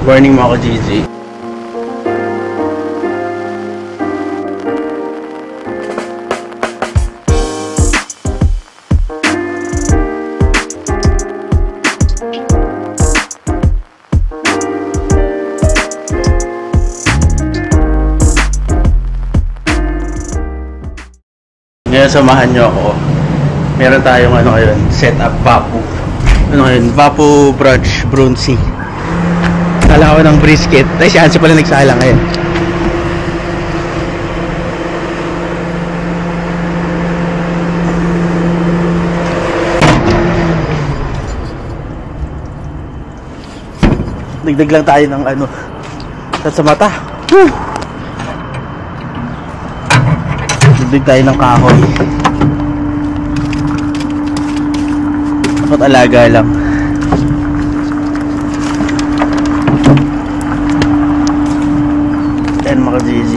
Morning mga ka-GG. Ngayon samahan nyo ako. Meron tayong ano ngayon, setup Vapu. Ano ngayon, Vapu brunch bruncy. Sala ko ng brisket. Ay, si Hansi pala nagsala ngayon. Dagdag lang tayo ng ano sa mata. Woo! Dagdag tayo ng kahoy. Dapat alaga lang. Yan mga GG.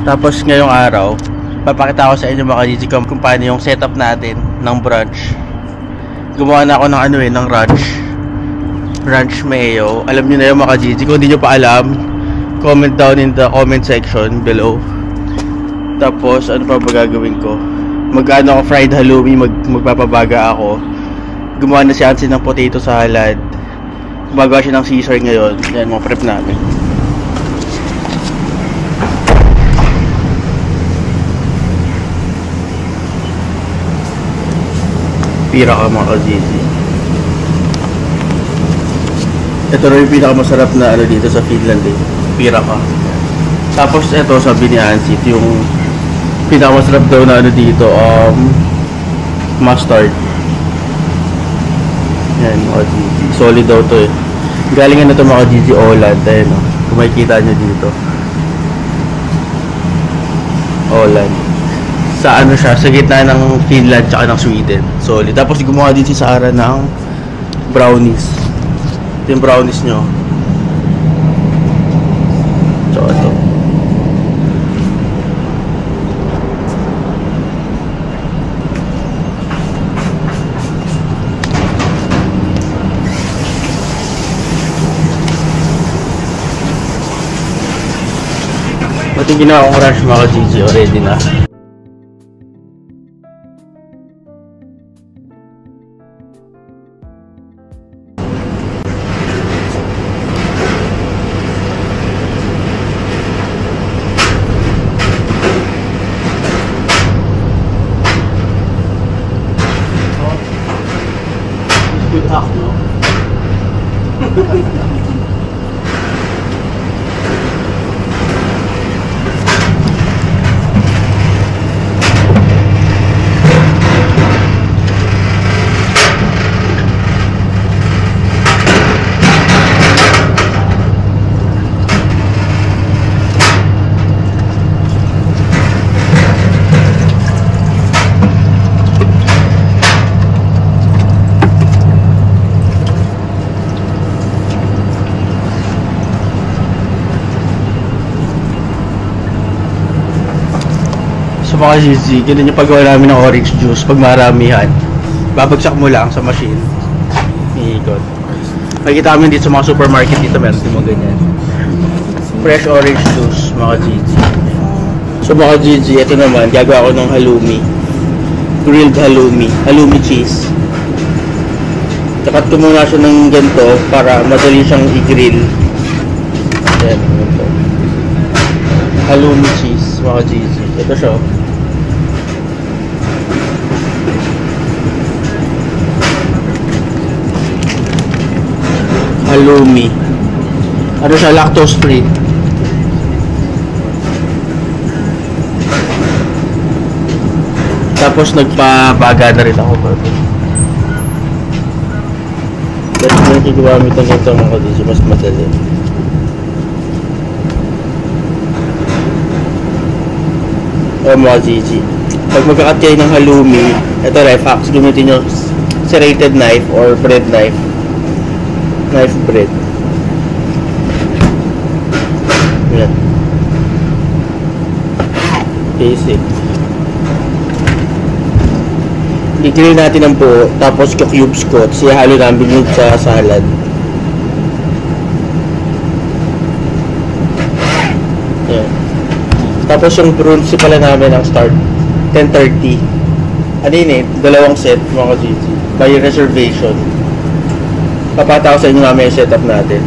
Tapos ngayong araw papakita ko sa inyo mga GG kung paano yung setup natin ng brunch. Gumawa na ako ng ano ng ranch mayo. Alam niyo na yung mga GG. Kung hindi niyo pa alam, comment down in the comment section below. Tapos ano pa ba gagawin ko? Mag-ano ako fried halloumi, magpapabaga ako. Gumawa na si Hansi ng potato salad. Gumagawa siya ng Caesar ngayon. Yan, mga prep namin. Pira ka mga ka-GG. Ito rin yung pinakamasarap na ano dito sa Finland eh. Pira ka. Tapos ito sabi ni Hansi, ito yung pinakamasarap daw na ano dito, mustard. Yan mga GG. Solid daw to eh. Galingan na ito mga GG Åland. Ayan o. Kung makikita nyo dito. Åland. Sa ano siya, sa gitna ng Finland tsaka ng Sweden. Solid. Tapos gumawa din si Sarah ng brownies. Ito yung brownies nyo. Tsaka ito. Ito yung ginawa kong ranch mga GG. Ready na. Good hack, no? So mga GG, ganun yung paggawa namin ng orange juice. Pag maramihan, babagsak mo lang sa machine, iikot. Makikita kami dito sa mga supermarket dito, meron din mga ganyan. Fresh orange juice mga GG. So mga GG, ito naman, gagawa ko ng halloumi. Grilled halloumi, halloumi cheese. Takat ko muna siya ng ganito para madali siyang i-grill. Ayan, ito. Halloumi cheese mga GG. Ito siya. Halloumi. Ano siya? Lactose free. Tapos nagpabaga na rin ako. Dahil kung gagawin ng ito mga kadisyo, mas madali. O mga GG. Pag magkakat kayo ng halloumi, ito life hacks, gamitin nyo serrated knife or bread knife. Knife bread. Yan. Basic. i-grill natin ang buo, tapos cubes ko, tapos ihalo namin yun sa salad. Yan. Tapos yung brunch pala namin ang start 10:30. Ano yun eh, 2 set mga GG. By reservation. Papata ko sa inyo namin yung setup natin.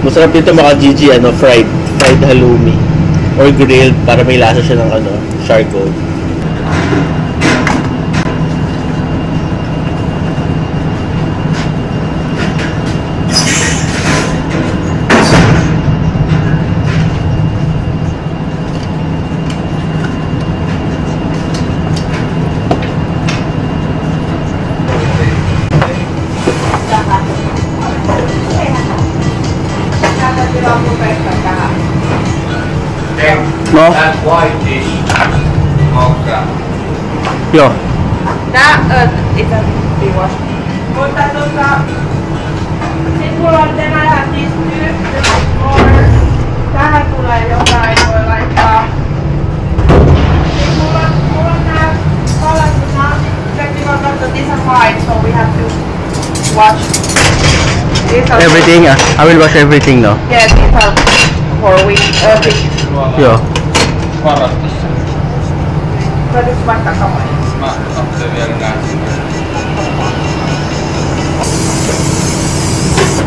Masarap dito mga GG, fried halloumi. Or grilled para may lasa siya ng charcoal. No? That white dish, mocha. Joo. Tää itse piivas. Mutta sit mulla on tänään these two more. Tähän tulee jotain, voi laittaa. Sit mulla on nää kalatut naasit. These are fine, so we have to watch. Everything, I will wash everything now. Yeah, these are for week. Joo. Varastossa. Laitatko vaikka kamoja? Mä katsoin vielä nää.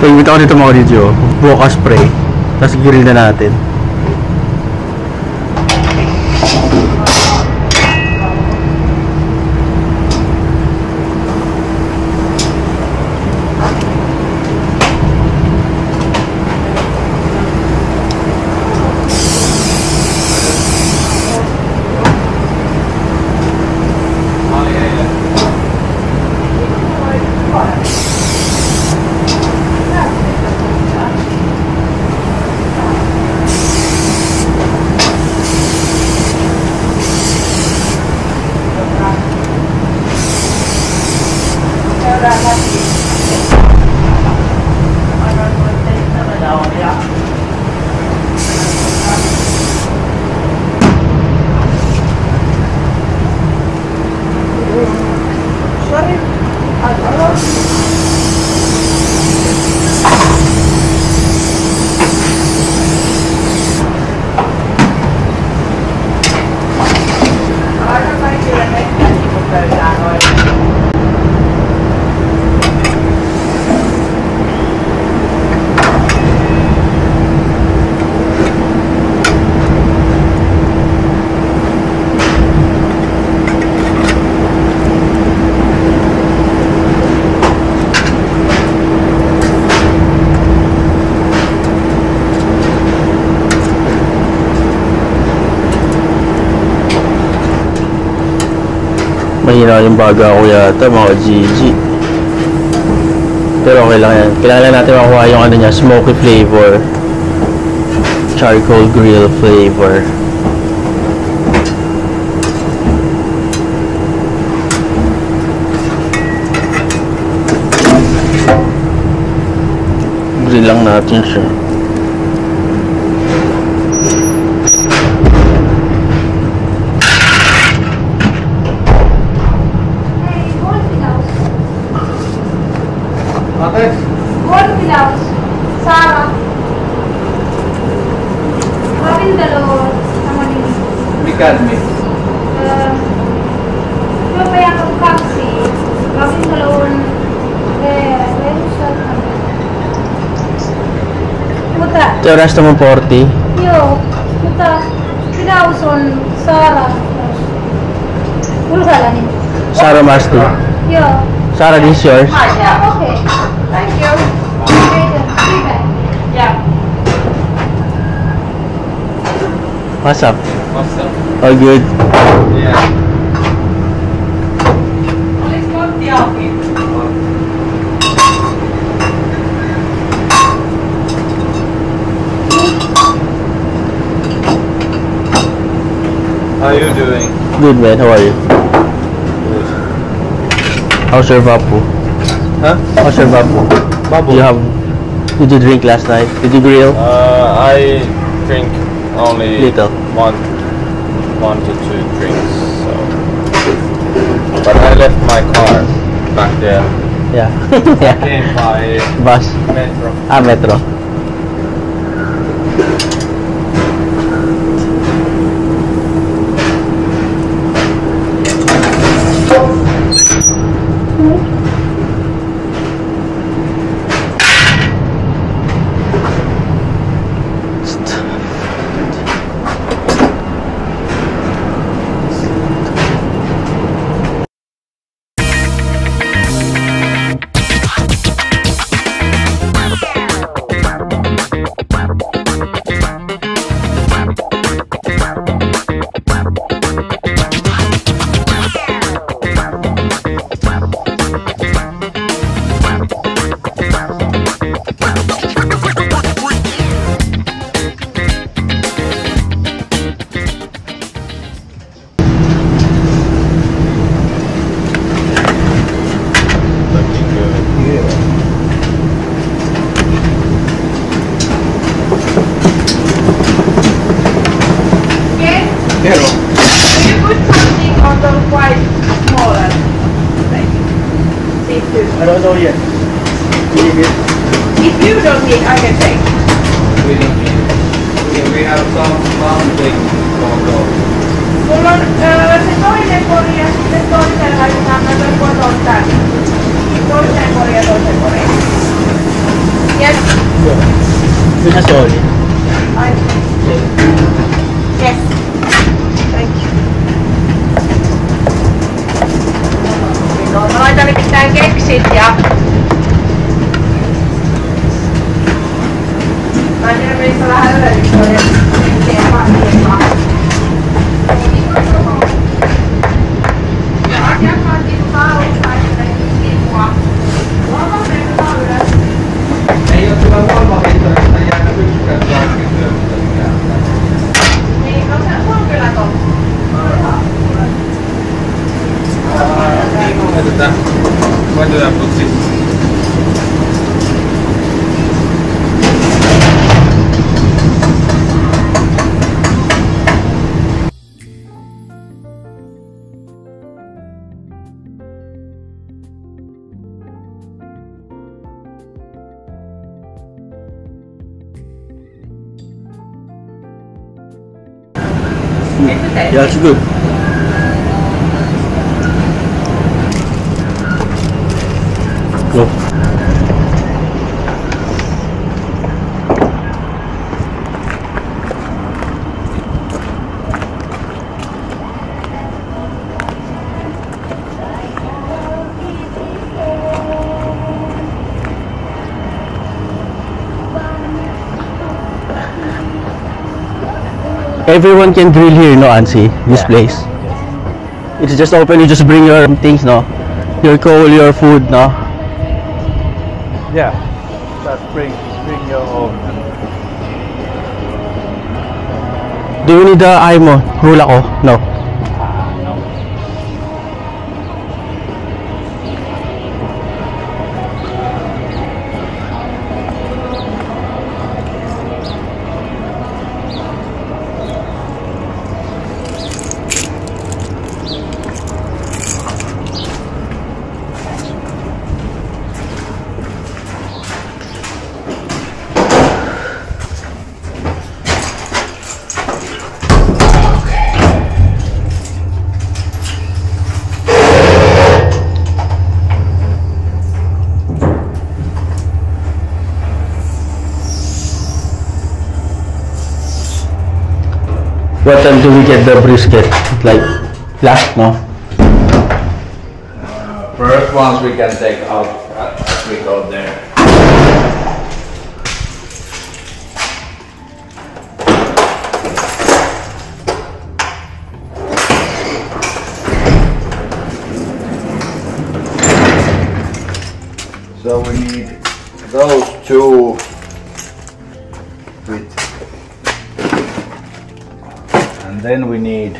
Pag-ibig ako dito mga video, buka spray. Tapos grill na natin. Mahina yung baga ko yata mga GG. Pero okay lang yan. Kailangan natin makuha yung niya, smoky flavor. Charcoal grill flavor. Grill lang natin siya. Goldfilaus. Sarah. Rabindalo sama ini. Mikä Coba yang kaksi. Rabindalo Mutta. The rest naman 40. Joo, mutta filaus on Sarah. Ulkalainen. Sarah Masti. Joo. Sarah, this is yours. Yeah, okay. Thank you. Yeah. What's up? What's up? All good? Yeah. Olis kotti auki? How are you doing? Good man, how are you? Good. How's your vapu? Huh? How's your vapu? Bubble. Did you drink last night? Did you grill? I drink only Little. one to two drinks. So But I left my car back there. Yeah. I Yeah. came by Bus. metro. Ah, metro. Looking good. Yes? Hello. Will you put something on the white smaller? Like, C2. I don't know yet. If you don't need, I can take. We don't need it. We have some things going on. Mulla on se toinen kori ja sitten toiseen laitetaan näitä koton tänne. Toiseen kori ja toiseen koriin. Yes. Yun na sorry. I... Yes. Thank you. No, mä laitan nimittäin keksit ja... Mä en tiedä, missä vähän öljyä ja... Ja asiakkaat niinku tauluttaa sitten sivua. Luomamme ylös. Ei ole kyllä valmahintoista jäädä yksikään kaikki syömättä mikään. Niin, no se on kyllä totta. When do I put this? Yeah, it's good. Go. Everyone can grill here, no, Ansi, this place. It's just open, you just bring your things, no? Your coal, your food, no? Yeah. Just bring your own. Do you need the eye mo? Rule ako? No. What time do we get the brisket? Like last, no? First ones we can take out as we go there. So we need those two with, and then we need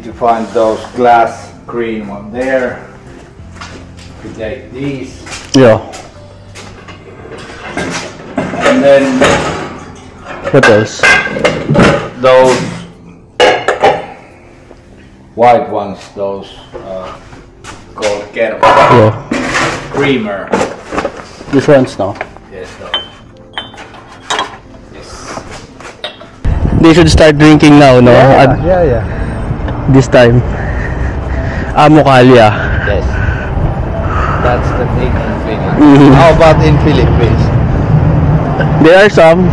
to find those glass green one there. We take these, Yeah. and then What else? those white ones, those called Kerma. Yeah. Creamer. This one's no. Yes, those. Yes. They should start drinking now, no? Yeah. This time. Amokalia. Yes. That's the thing in Finland. Mhm. How about in Philippines? There are some,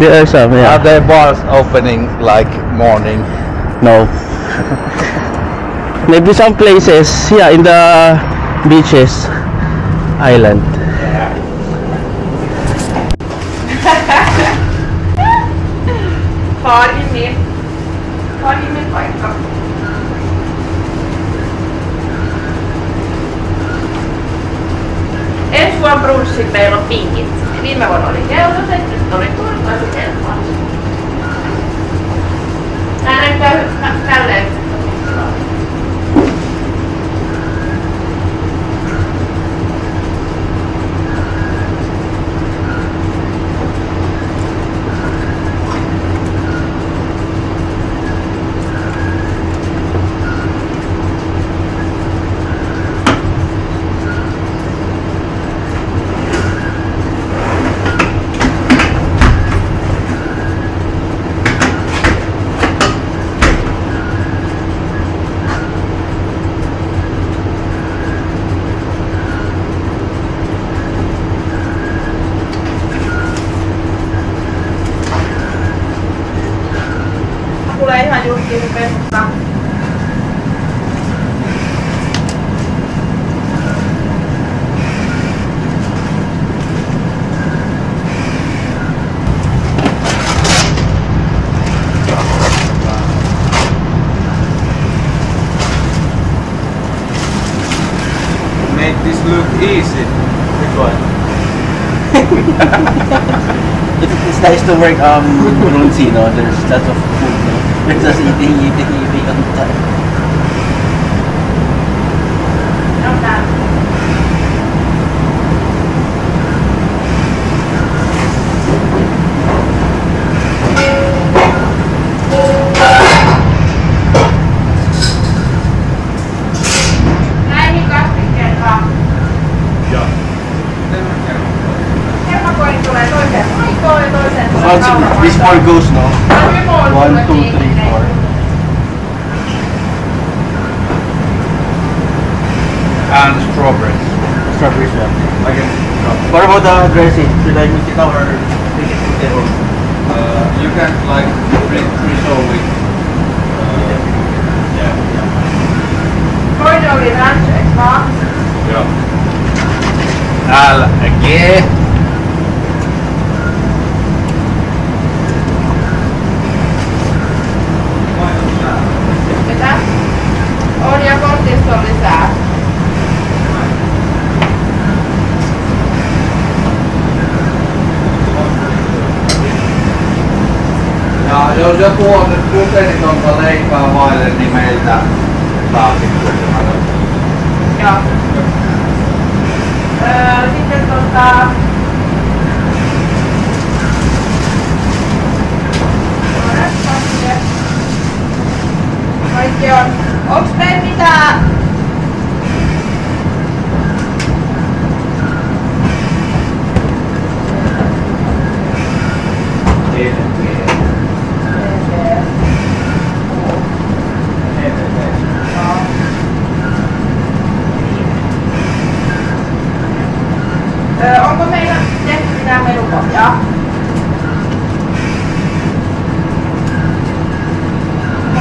Are yeah. there bars opening like morning? No. Maybe some places, yeah, in the beaches, island. Harjimin paikka. Ensi vuonna brunssit meillä on pinkit. Viime vuonna oli keltaiset, nyt oli turvaiset helppoiset. Nää näyttää tälleen. Tulee ihan justiin se pesusta. Make this look easy. Which one? It's nice to work Brunzi, no? There's lots of food, no? There's just eating all the time. Näihin kastikkeet vaan. Joo. Kermakoin tulee toiseen paikkoon ja toiseen tulee This kaurapaikkaan. four goes, no? One, 1, 2, 3, 4. And strawberries. Strawberries, yeah. Like What about the dressing? Should I mix it up or take it from there? you can like resolve it. Yeah. Toinen oli ranch, eiks vaan? Joo. LG. Mitä? On ja kortissa on lisää. Ja jos joku on nyt glutenitonta leipää vaille, niin meiltä saa sitten. Joo. Sitten kaikki on. Onks teillä mitään? Onko meillä tehty mitään menupohjaa?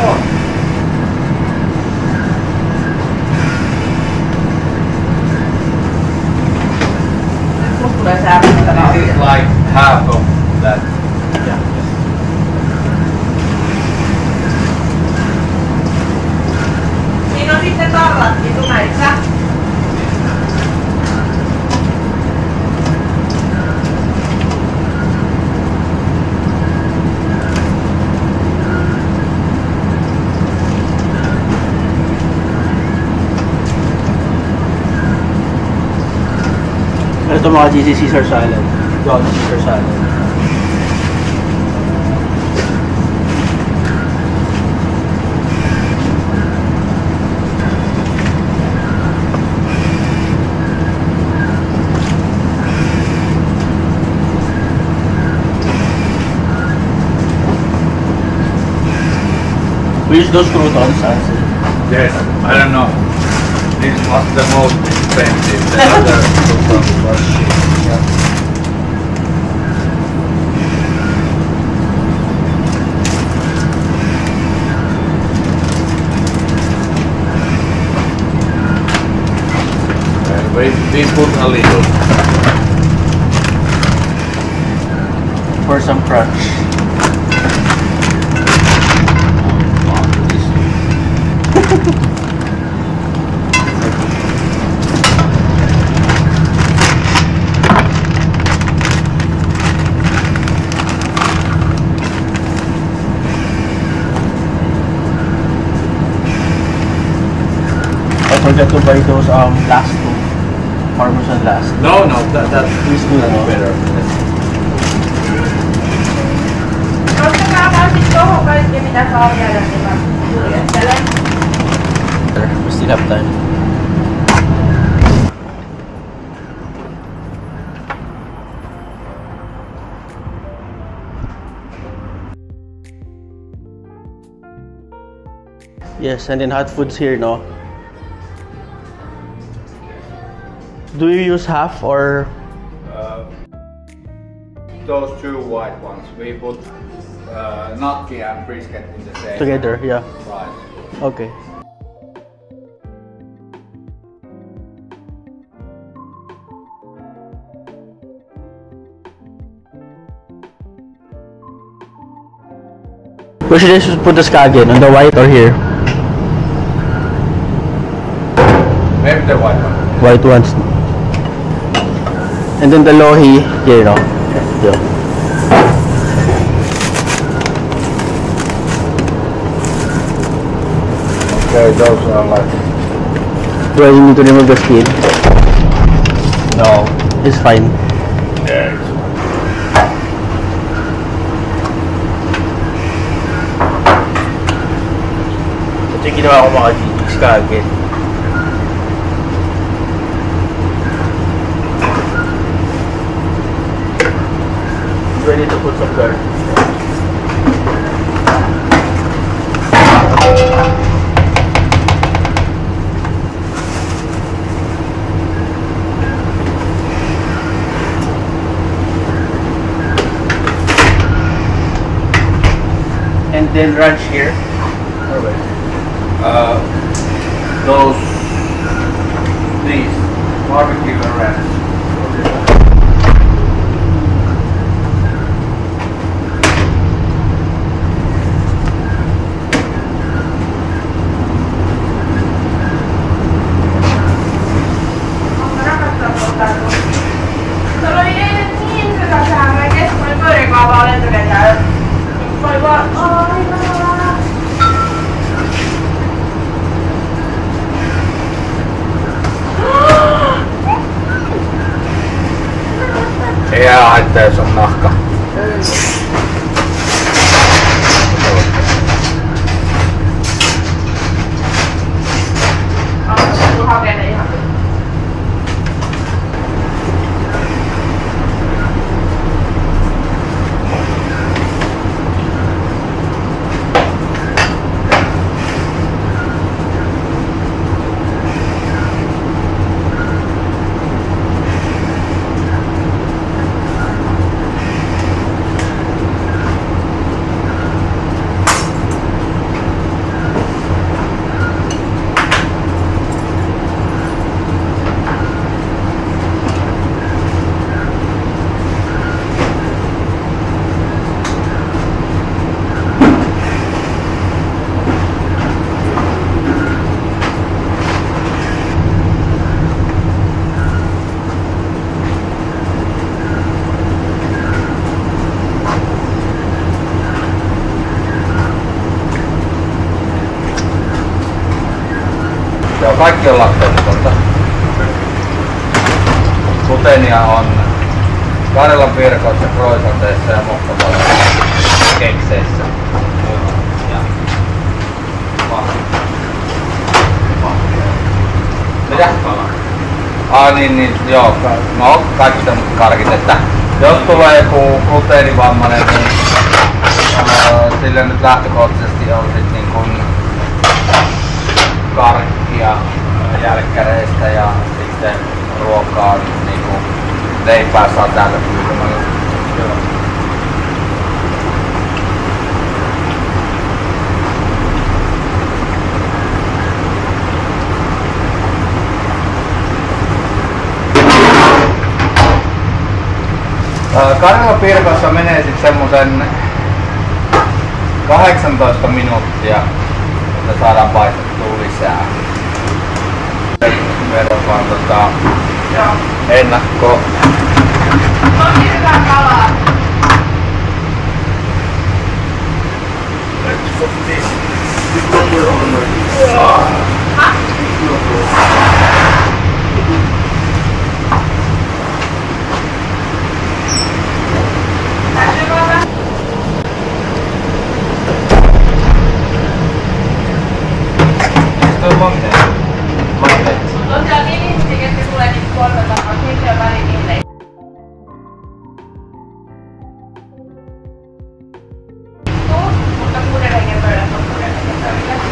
On. Nyt musta tulee säännöstä This is like half of that. Yeah. Siinä on sitten tarratkin, tunneitko sä? Ito mga GC Caesar salad. John Caesar salad. We use those croutons as Yes, I don't know. This was the most expensive. The other croutons was cheap. Yeah. We put a little. for some crunch. I forgot to buy those last two. Parmesan last. No, that Is good, no? better. Ottakaa sit tohon kaikki mitä saa jäädä sillä kuljettele. We still have time. Yes, and then hot foods here, no? Do you use half or? Those two white ones, we put gnocchi and brisket in the same Together, yeah. price. Okay. Where should I put the skagin? On the white or here? Maybe the white one. White ones. And then the lohi here, no? Yeah. Okay, those are like... Do I need to remove the skin? No. It's fine. Yeah, Ito yung ginawa ko mga GGs kagad. Ready to put some garlic. And then ranch here. These barbecue and ranch. Sulla oli eilen niin hyvä sää, mä keskuin pöydänkaavaa lentokentällä. Voi vaan, Ei haittaa, jos on nahka. Tuu hakene ihan. Joo, kaikki on lakteetonta. Gluteenia on Karjalan pirkoissa, croissanteissa ja mokkapaloissa, kekseissä. Ja mitä? Niin, joo. No, kaikki tämmöset karkit, että jos tulee joku gluteenivammainen, niin sillä nyt lähtökohtaisesti on sit niin kun karkkia jälkkäreistä ja sitten ruokaa niinku leipää saa täällä pyytämällä. Karjala Pirkossa menee sit semmosen 18 minuuttia, että saadaan paistettua lisää. Verran ennakko. Tosi hyvä kalaa. Let's put this. Tosiaan niin ihmisiä, että tulee niitä korvataan, niitä on väliin niille. Mutta 6 hengen pöydässä on 6 hengen pöydässä.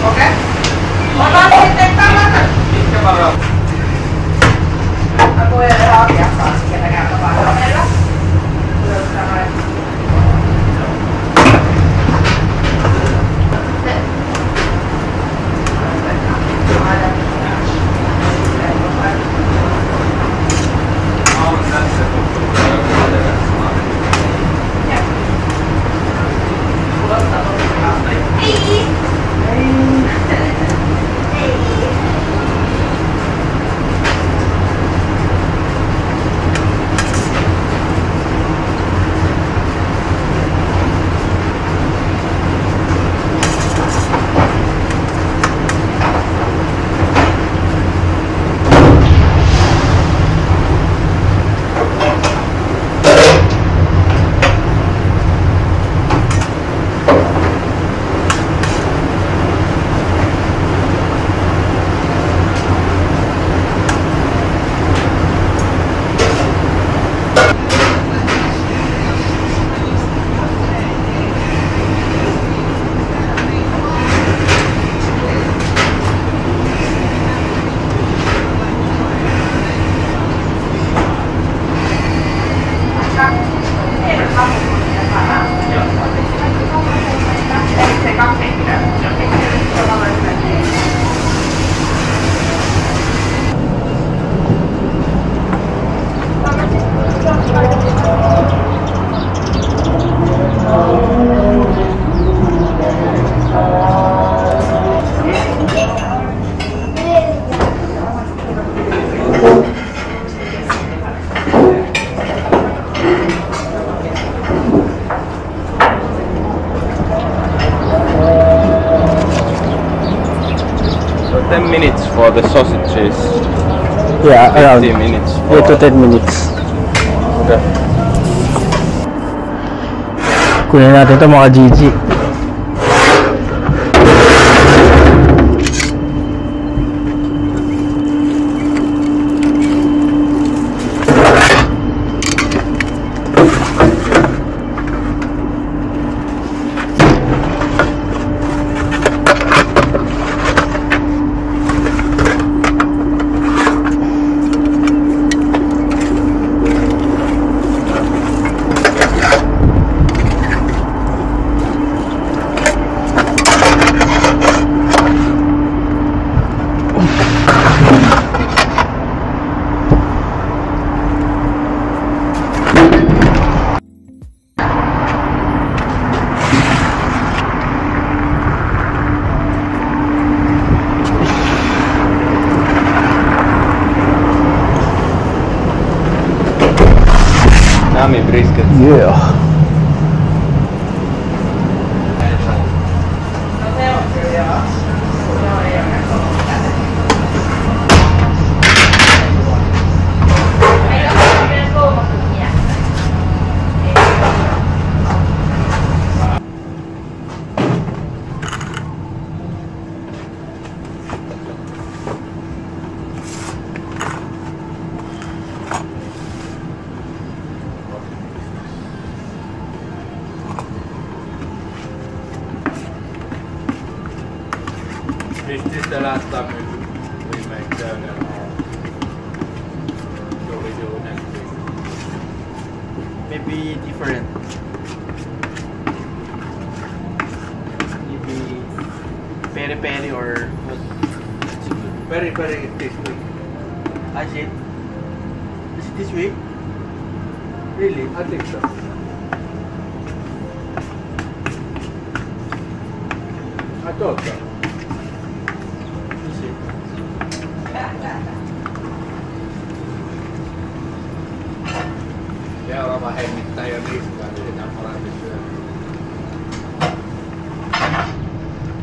Okei. Otan sitten tällaisen. Mitkä varaa? Mä voin tehdä asiakkaan, ketä käytä vaan meillä. Minutes for the sausages. Yeah, around 15 minutes. 8 to 10 minutes. Okay. Kunin natin ito mga GG. Yummy brisket. Yeah. This is the last time we make burger. So we do next week. Maybe different. Maybe peri-peri or what? Very tasty. Is it? Is it this week? Really? I think so. I thought so. Is it? Seuraava hengittäjä niskaan, niin sitä paremmin syödä.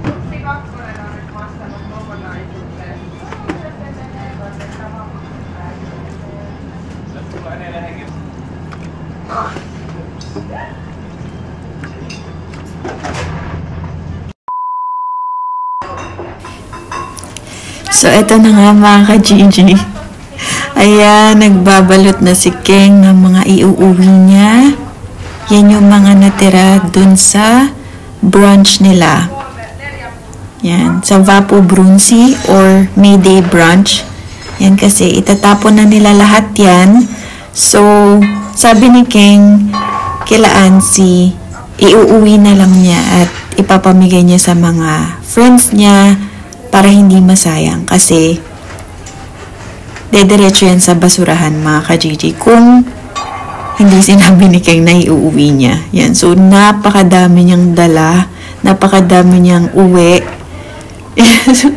Yksi kakkonen on nyt vastannut kokonaisuuteen. Se tulee 4 hengiä. So, eto na nga mga ka-Gigi. Ayan, nagbabalot na si King ng mga iuuwi niya. Yan yung mga natira dun sa brunch nila. Yan, sa Vapo Brunsi or Mayday Brunch. Yan kasi, itatapon na nila lahat yan. So, sabi ni King, kailangan iuuwi na lang niya at ipapamigay niya sa mga friends niya para hindi masayang kasi dediretso yan sa basurahan mga ka-Gigi kung hindi sinabi ni King na iuuwi niya. Yan. So, napakadami niyang dala, napakadami niyang uwi.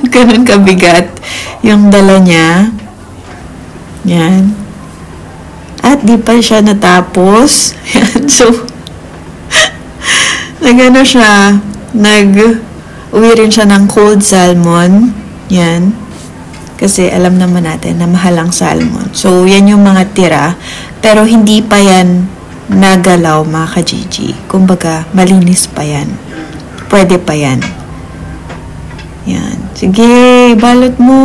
Ganun kabigat yung dala niya. Yan. At di pa siya natapos. Yan. So, nag-ano siya, uwi rin siya ng cold salmon. Yan. Kasi alam naman natin na mahal ang salmon. So, yan yung mga tira. Pero hindi pa yan nagalaw mga ka-Gigi. Kumbaga, malinis pa yan. Pwede pa yan. Yan. Sige, balot mo.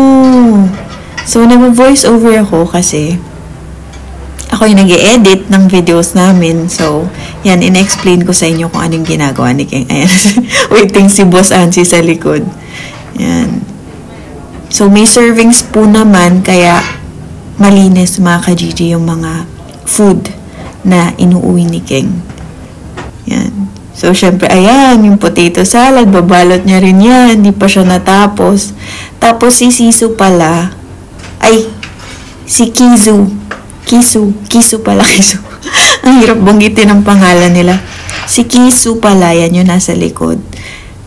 So, nag-voice over ako kasi ako yung nag-i-edit ng videos namin. So, yan, in-explain ko sa inyo kung anong ginagawa ni King. Ayan. Waiting si Boss Ansi sa likod. Yan. So, may servings po naman, kaya malinis mga ka-Gigi yung mga food na inuuwi ni King. Yan. So, syempre, ayan, yung potato salad, babalot niya rin yan. Hindi pa siya natapos. Tapos, si Sisu pala, si Kizu. Kisu pala. Ang hirap banggitin ang pangalan nila. Si Kisu pala, yan yung nasa likod.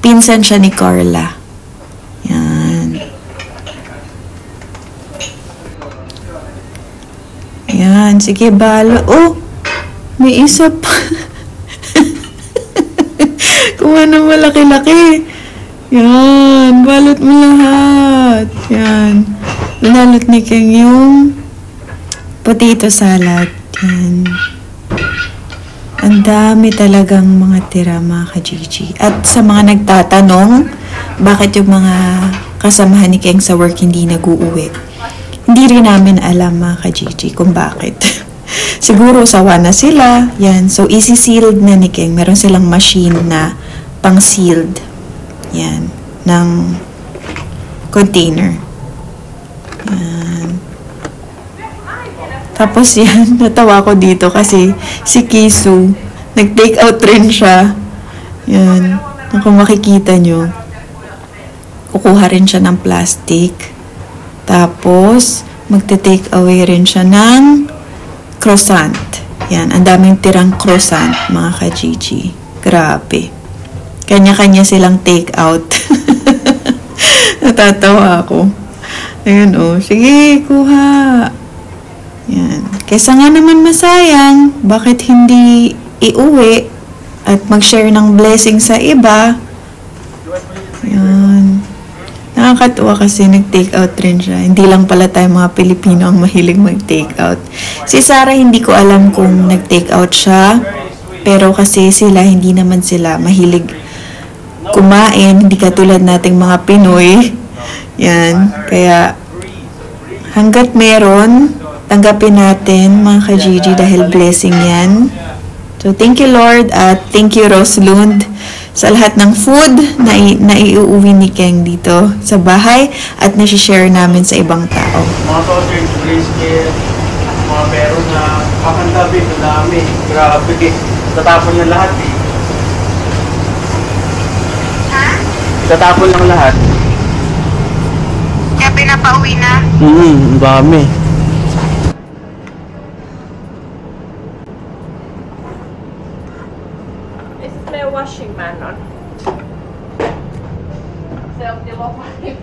Pinsan siya ni Carla. Yan. Yan, sige, balo. Oh, may isa pa. Kung ano malaki-laki. Yan, balot mo lahat. Yan. Binalot ni King yung potato salad. Yan. Ang dami talagang mga tira, mga ka-Gigi. At sa mga nagtatanong, bakit yung mga kasamahan ni King sa work hindi nag-uuwi? Hindi rin namin alam, mga ka-Gigi, kung bakit. Siguro sawa na sila. Yan. So, isi-sealed na ni King. Meron silang machine na pang-sealed. Yan. Ng container. Yan. Tapos yan, natawa ko dito kasi si Kisu, nag-take out rin siya. Yan. Kung makikita nyo, kukuha rin siya ng plastic. Tapos, magte-take away rin siya ng croissant. Yan, ang daming tirang croissant, mga ka-Gigi. Grabe. Kanya-kanya silang take out. Natatawa ako. Ayun, oh. Sige, kuha. Yan. Kaysa nga naman masayang, bakit hindi iuwi at mag-share ng blessing sa iba? Yan. Nakakatuwa kasi nag-take out rin siya. Hindi lang pala tayo mga Pilipino ang mahilig mag-take out. Si Sarah, hindi ko alam kung nag-take out siya. Pero kasi hindi naman sila mahilig kumain. Hindi katulad nating mga Pinoy. Yan. Kaya, hanggat meron, tanggapin natin mga ka-Gigi dahil blessing yan. So, thank you Lord at thank you Roslund sa lahat ng food na iuwi ni Keng dito sa bahay at na-share namin sa ibang tao. Mga sausage, brisket, mga meron na kakantabi, madami. Grabe, tatapon na lahat eh. Ha? Tatapon lang lahat. Kaya pinapauwi na? Ang dami. Is may washing man on? Self-development.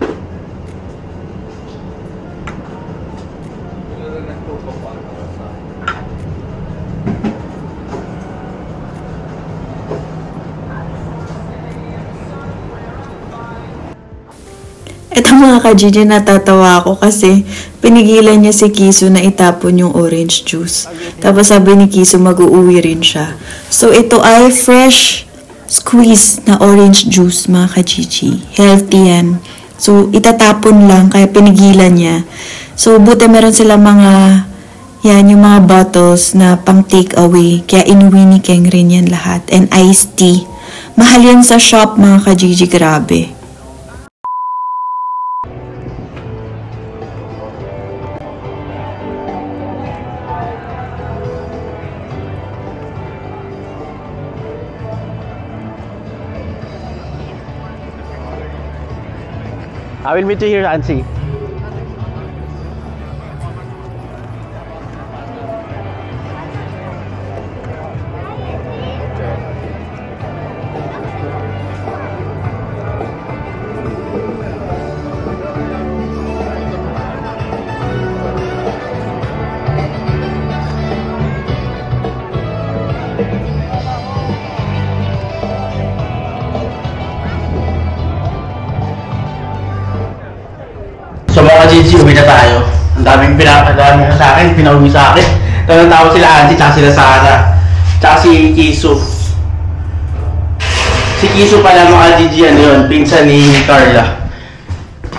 Ito mga ka-Gigi, natatawa ako kasi pinigilan niya si Kiso na itapon yung orange juice. Tapos sabi ni Kiso mag-uuwi rin siya. So ito ay fresh squeeze na orange juice mga ka-Gigi. Healthy yan. So itatapon lang kaya pinigilan niya. So buti meron sila mga yung mga bottles na pang take away. Kaya inuwi ni Keng rin yan lahat. And iced tea. Mahal yan sa shop mga ka-Gigi, grabe. I will meet you here, Ansi. So mga Gigi, uwi na tayo. Ang daming sa akin, pinauwi sa akin. Tawang-tawa sila Ansi, tsaka sila Sara. Tsaka si Kiso. Si Kiso pala mga Gigi, ano yun, pinsan ni Carla.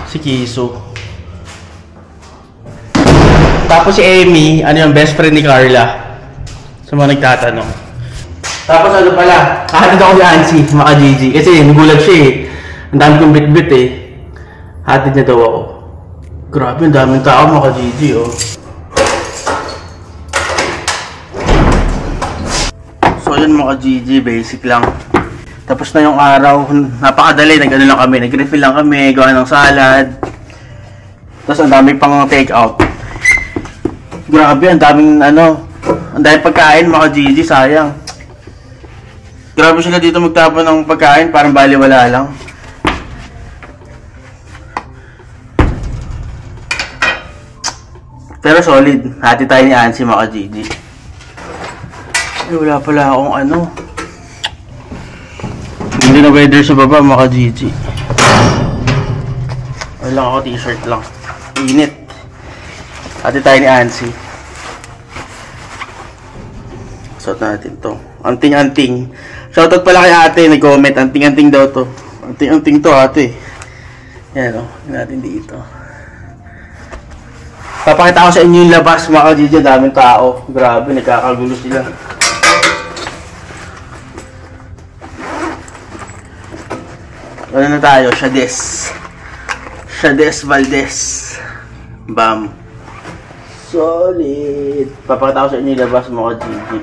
Si Kiso. Tapos si Amy, ano yung best friend ni Carla. Sa mga nagtatanong. Tapos ano pala, kahatid ako ni Ansi, mga Gigi. Kasi nagulat siya eh. Ang dami kong bit-bit eh. Hatid niya daw ako. Grabe, ang daming tao mga Gigi, oh. So yun mga Gigi, basic lang. Tapos na yung araw, napakadali, nag-ano lang kami, nag-refill lang kami, gawa ng salad. Tapos ang daming pang take out. Grabe, ang daming ang daming pagkain mga Gigi, sayang. Grabe sila dito magtapon ng pagkain, parang baliwala lang. Pero solid. Hati tayo ni Ansi mga Gigi. Ay, wala pala akong hindi na weather sa baba mga Gigi. Wala ako, t-shirt lang. Init. Hati tayo ni Ansi. Suot natin to. Anting-anting. Shoutout pala kay ate. Nag-comment. Anting-anting daw to. Anting-anting to ate. Yan o. Natin dito. Papakita ko sa inyo yung labas mga Gigi, daming tao. Grabe, nagkakagulo sila. Ano na tayo? Shades Valdez. Bam. Solid. Papakita ko sa inyo yung labas mga Gigi.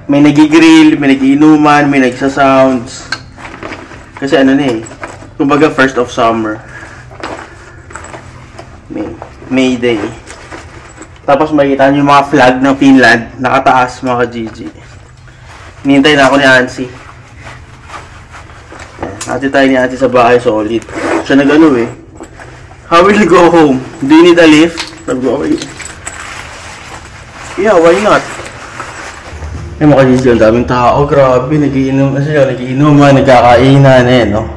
May nagigrill, may nagiinuman, may nagsasounds. Kasi kumbaga first of summer. May Day. Tapos makikita nyo yung mga flag ng Finland, nakataas mga Gigi. Hinihintay na ako ni Ansi. Ate tayo ni Ansi sa bahay, solid. Siya nag-ano eh. How will you go home? Do you need a lift? Sabi ko, okay. Yeah, why not? Eh mga Gigi, ang daming tao. Grabe, nagiinuman, nagkakainan no?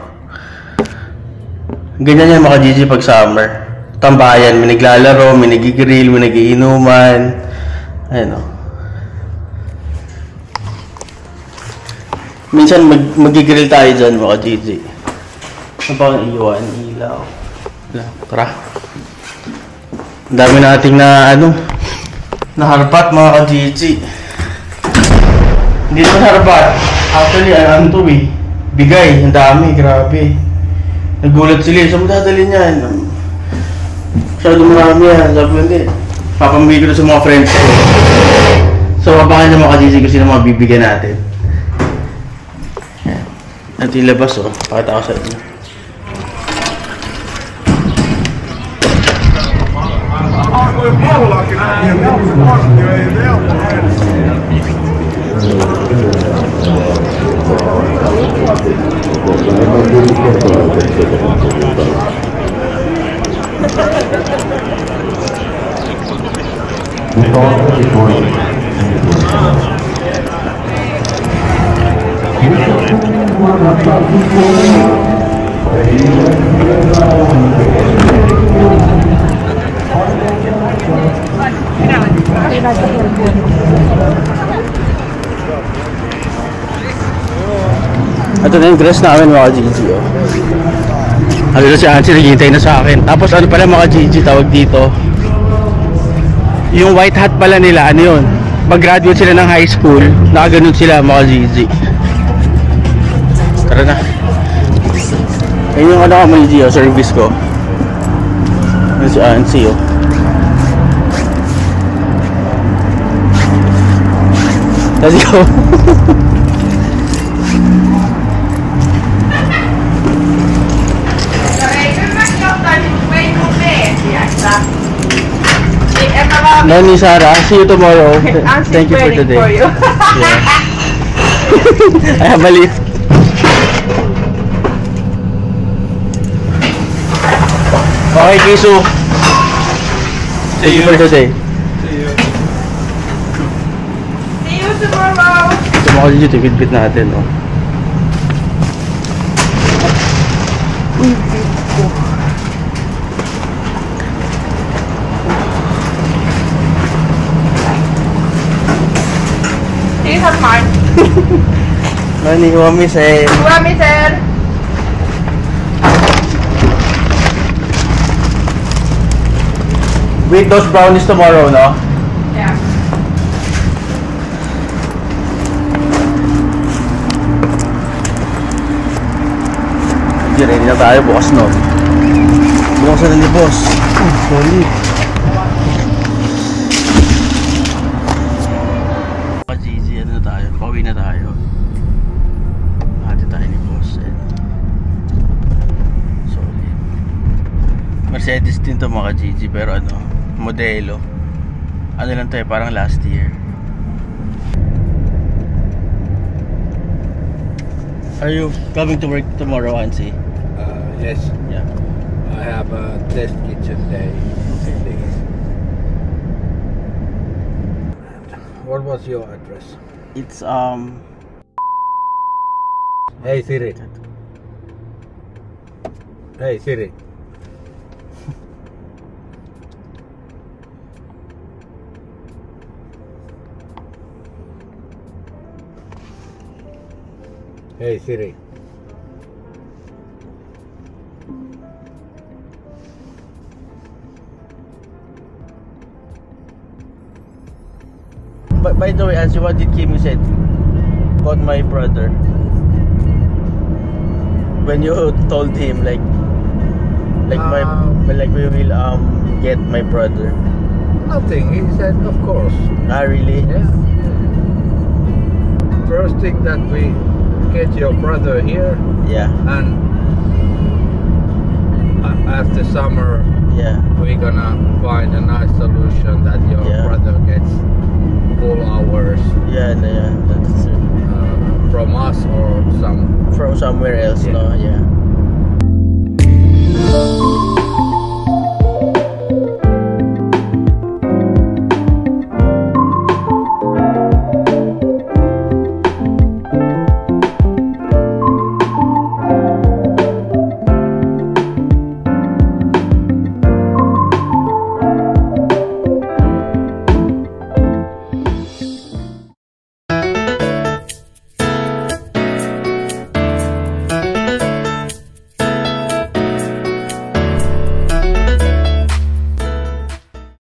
Ganyan yan mga Gigi pag summer. Tambayan, may naglalaro, may nagigrill, may nagiinuman. Ayan o. Minsan magigrill tayo dyan mga Gigi. Ano pa ang iwan? Ilaw. Tara. Ang dami nating naharpat mga Gigi. Hindi naman harpat. Actually, to eh. bigay, ang dami, grabe. Nagulat sila, saan mo dadalhin yan? Masyado marami yan. Sabi ko, hindi. Papamigay ko na sa mga friends ko. So, papakan niya mga ka-GG kung sino mga bibigyan natin. Yan. At yung labas, oh. Pakita ko sa inyo. Ito na yung dress namin mga GG, oh. Ano na si Ansi, naghihintay na sa akin. Tapos ano pala mga GG, tawag dito, yung white hat pala nila, ano yun, mag-graduate sila ng high school, nakaganon sila mga GG. Tara na. Ayun yung ano ka mga GG, oh, service ko. Ano si Ansi, oh. Let's go. Nani Sarah, see you tomorrow. Thank you for today. For you. Yeah. I have a lift. Okay, Kisu. Thank you for today. See you tomorrow. Ito mga dito, bit natin, oh. These are mine. Nani, Wami, sir. Wami, sir. Wait, those brownies tomorrow, no? Yeah. Hindi, ready na tayo, bukas, no? Bukas na ni boss. Solid. Ano na tayo? Pauwi na tayo. Hati tayo ni boss. Solid. Mercedes din to mga GG, pero ano, modelo. Ano lang to, parang last year. Are you coming to work tomorrow, Ansi? Yes. Yeah. I have a test kitchen day. Okay. What was your address? It's Hey Siri. Hey Siri. Hey Siri. But by the way, Ansi, what did Kimi said about my brother? When you told him like we will get my brother. Nothing. He said, of course. Ah, really? Yeah. First thing that we get your brother here, Yeah. and after summer, Yeah. we're gonna find a nice solution that your Yeah. brother gets full hours Yeah, that's from us or from somewhere else, Yeah. no? Yeah.